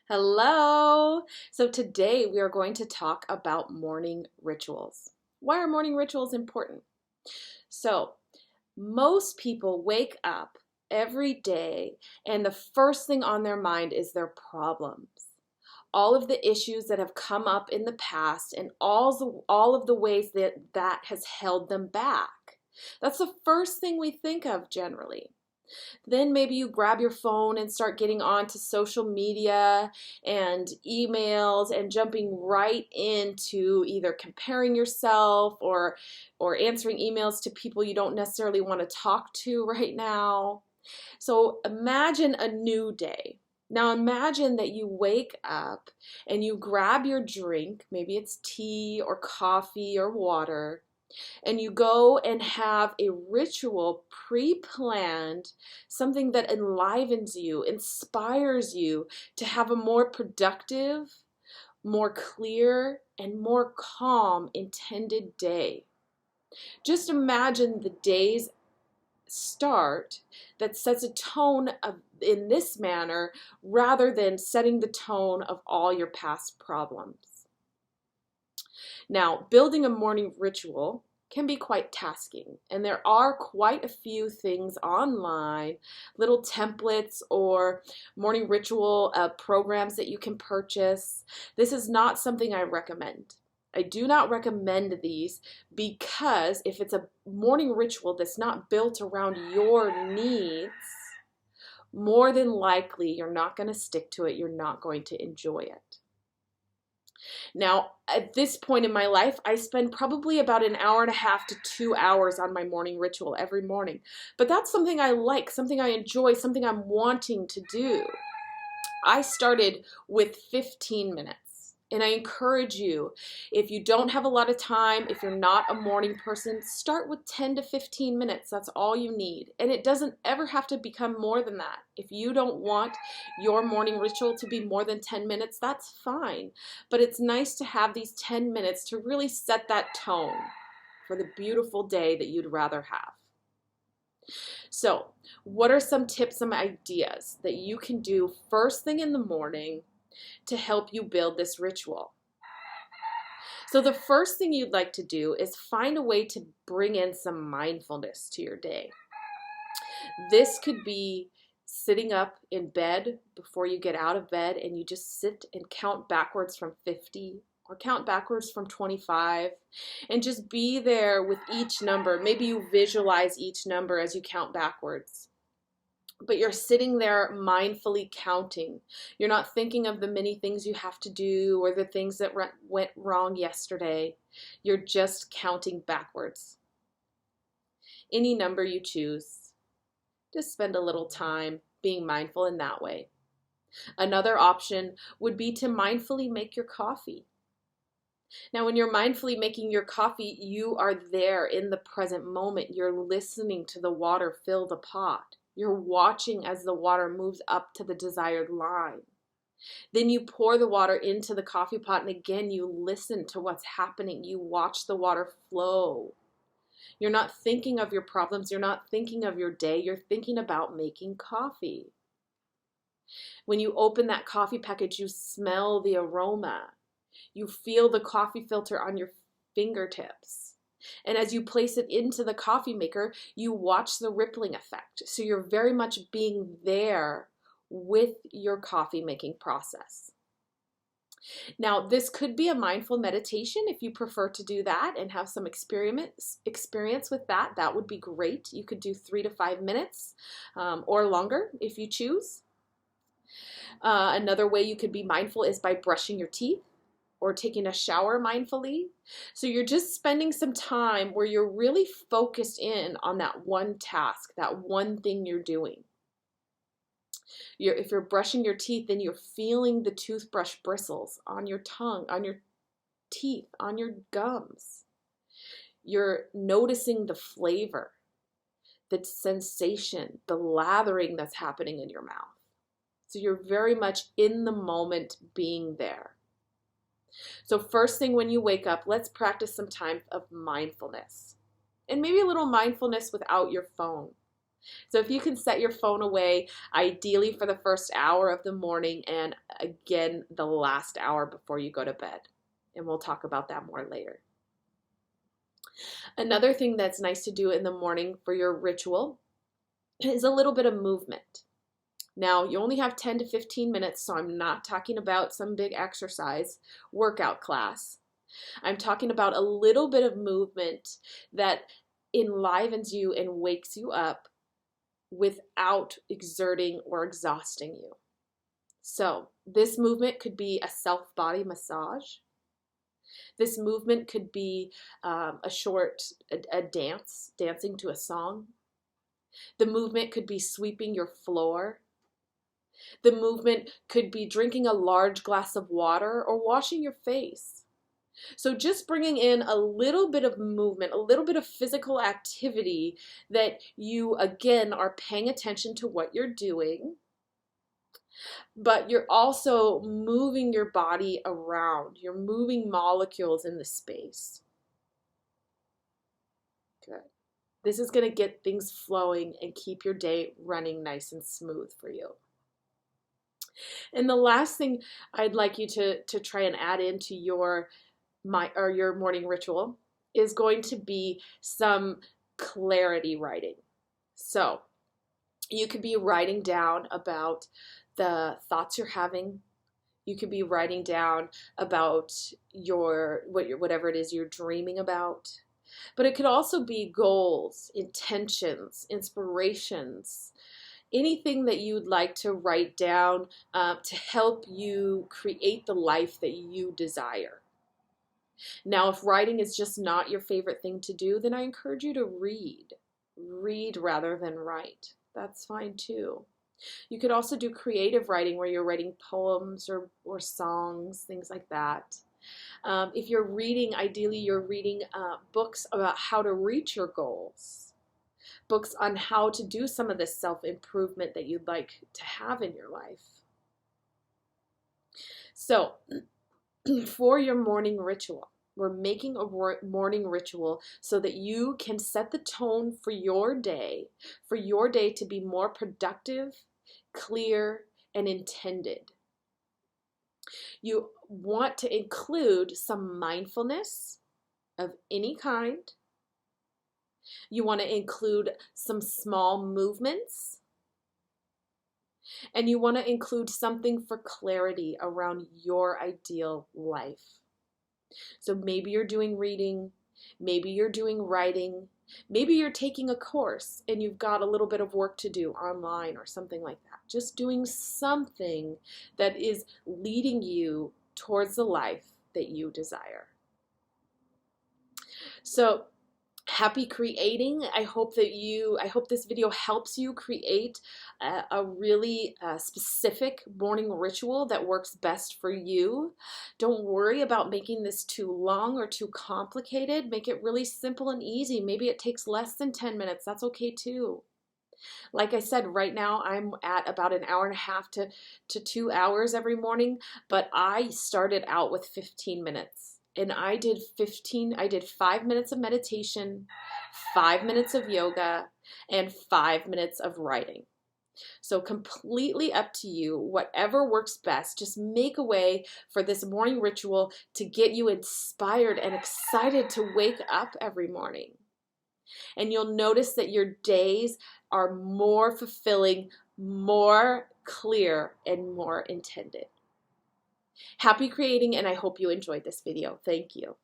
Hello! So today we are going to talk about morning rituals. Why are morning rituals important? So, most people wake up every day and the first thing on their mind is their problems. All of the issues that have come up in the past and all of the ways that has held them back. That's the first thing we think of generally. Then maybe you grab your phone and start getting onto social media and emails and jumping right into either comparing yourself or answering emails to people you don't necessarily want to talk to right now. So imagine a new day. Now imagine that you wake up and you grab your drink, maybe it's tea or coffee or water, and you go and have a ritual pre-planned, something that enlivens you, inspires you to have a more productive, more clear, and more calm intended day. Just imagine the day's start that sets a tone in this manner rather than setting the tone of all your past problems. Now, building a morning ritual can be quite tasking, and there are quite a few things online, little templates or morning ritual programs that you can purchase. This is not something I recommend. I do not recommend these because if it's a morning ritual that's not built around your needs, more than likely you're not going to stick to it. You're not going to enjoy it. Now, at this point in my life, I spend probably about an hour and a half to 2 hours on my morning ritual every morning. But that's something I like, something I enjoy, something I'm wanting to do. I started with 15 minutes. And I encourage you, if you don't have a lot of time, if you're not a morning person, start with 10 to 15 minutes. That's all you need. And it doesn't ever have to become more than that. If you don't want your morning ritual to be more than 10 minutes, that's fine. But it's nice to have these 10 minutes to really set that tone for the beautiful day that you'd rather have. So, what are some tips, some ideas that you can do first thing in the morning to help you build this ritual? So the first thing you'd like to do is find a way to bring in some mindfulness to your day. This could be sitting up in bed before you get out of bed and you just sit and count backwards from 50 or count backwards from 25 and just be there with each number. Maybe you visualize each number as you count backwards. But you're sitting there mindfully counting. You're not thinking of the many things you have to do or the things that went wrong yesterday. You're just counting backwards. Any number you choose, just spend a little time being mindful in that way. Another option would be to mindfully make your coffee. Now, when you're mindfully making your coffee, you are there in the present moment. You're listening to the water fill the pot. You're watching as the water moves up to the desired line. Then you pour the water into the coffee pot and again you listen to what's happening. You watch the water flow. You're not thinking of your problems. You're not thinking of your day. You're thinking about making coffee. When you open that coffee package, you smell the aroma. You feel the coffee filter on your fingertips. And as you place it into the coffee maker, you watch the rippling effect. So you're very much being there with your coffee making process. Now, this could be a mindful meditation if you prefer to do that and have some experience with that. That would be great. You could do 3 to 5 minutes or longer if you choose. Another way you could be mindful is by brushing your teeth or taking a shower mindfully. So you're just spending some time where you're really focused in on that one task, that one thing you're doing. If you're brushing your teeth, then you're feeling the toothbrush bristles on your tongue, on your teeth, on your gums. You're noticing the flavor, the sensation, the lathering that's happening in your mouth. So you're very much in the moment being there. So first thing when you wake up, let's practice some time of mindfulness. And maybe a little mindfulness without your phone. So if you can set your phone away, ideally for the first hour of the morning and again the last hour before you go to bed. And we'll talk about that more later. Another thing that's nice to do in the morning for your ritual is a little bit of movement. Now, you only have 10 to 15 minutes, so I'm not talking about some big exercise workout class. I'm talking about a little bit of movement that enlivens you and wakes you up without exerting or exhausting you. So this movement could be a self-body massage. This movement could be a dance, dancing to a song. The movement could be sweeping your floor. The movement could be drinking a large glass of water or washing your face. So just bringing in a little bit of movement, a little bit of physical activity that you, again, are paying attention to what you're doing, but you're also moving your body around. You're moving molecules in the space. Good. This is going to get things flowing and keep your day running nice and smooth for you. And the last thing I'd like you to try and add into your morning ritual is going to be some clarity writing. So you could be writing down about the thoughts you're having. You could be writing down about whatever it is you're dreaming about. But it could also be goals, intentions, inspirations, anything that you'd like to write down to help you create the life that you desire. Now, if writing is just not your favorite thing to do, then I encourage you to read. Read rather than write. That's fine too. You could also do creative writing where you're writing poems or songs, things like that. If you're reading, ideally you're reading books about how to reach your goals. Books on how to do some of this self-improvement that you'd like to have in your life. So, for your morning ritual, we're making a morning ritual so that you can set the tone for your day to be more productive, clear, and intended. You want to include some mindfulness of any kind. You want to include some small movements. And you want to include something for clarity around your ideal life. So maybe you're doing reading, maybe you're doing writing, maybe you're taking a course and you've got a little bit of work to do online or something like that. Just doing something that is leading you towards the life that you desire. So happy creating. I hope this video helps you create a really specific morning ritual that works best for you. Don't worry about making this too long or too complicated. Make it really simple and easy. Maybe it takes less than 10 minutes. That's okay too. Like I said, right now I'm at about an hour and a half to 2 hours every morning, but I started out with 15 minutes. And I did 5 minutes of meditation, 5 minutes of yoga, and 5 minutes of writing. So completely up to you, whatever works best. Just make a way for this morning ritual to get you inspired and excited to wake up every morning. And you'll notice that your days are more fulfilling, more clear, and more intended. Happy creating, and I hope you enjoyed this video. Thank you.